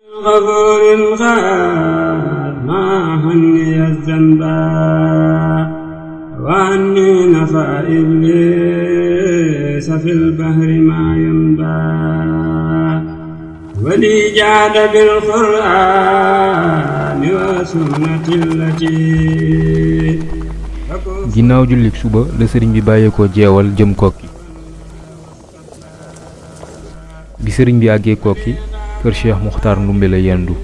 غفور غاد ما هني الذنبا وأني نفى إبليس في البحر ما ينبا ولي جاد بالقرآن وسنة التي ginnaaw jullik suba la sëriñ bi bàyyeekoo jeewal jëm kokki bi sëriñ bi àggee kokki kër Cheikh Muxtaar Ndumbe la yendu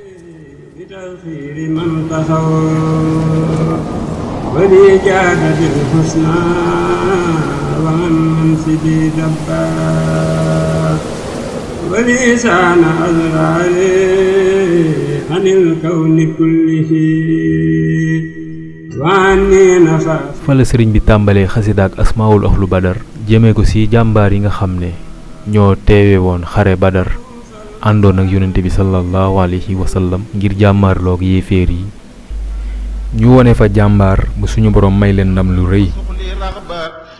fa la sëriñ bi tàmbalee xasida ak asmaawul ahlu badar jëmee ko ci jàmbaar yi nga xam ne ñoo teewe woon xare badar àndoon ak yonente bi sallallahu alayhi wa sallam ngir jàmmaarloog yéeféer yi ñu wone fa jàmbaar ba suñu borom may leen ndam lu rëy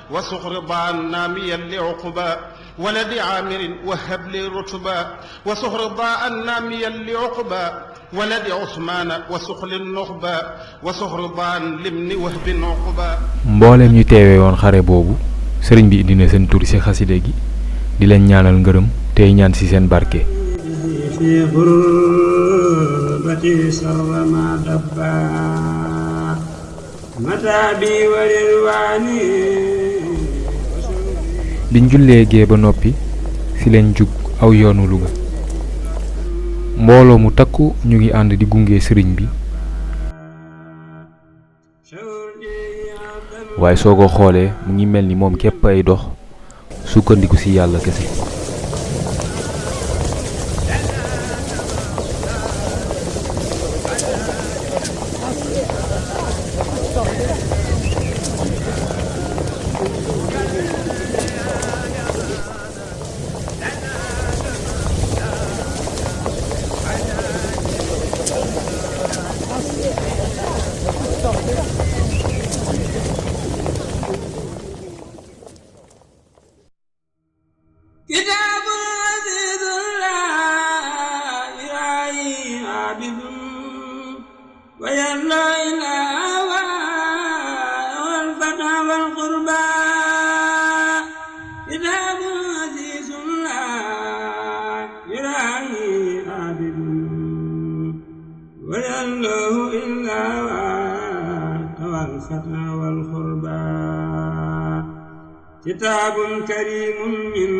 وسخرضان ناميا لعقبا ولد عامر وهب لي رتبا وسخرضان ناميا لعقبا ولد عثمان وسخل النخبا وسخرضان لمن وهب عقبا mboolem ñu teewee woon xare boobu sëriñ bi indi na seen tur ci xaside gi di leen ñaanal ngërëm tey ñaan ci seen barke في غربتي سر ما دبا متابي ورلواني biñ jullee gee ba noppi ci leen jug aw yoonu Louga mbooloo mu takku ñu ngi ànd di gunge sëriñ bi waaye soo ko xoolee mu ngi mel ni moom képp ay dox sukkandiku ci yàlla kese كتاب عزيز لا يراعي عابد ويلا إلى والفتى والقربى كتاب عزيز لا يراعي عابد ويلا إلا والفتى والقربى كتاب كريم من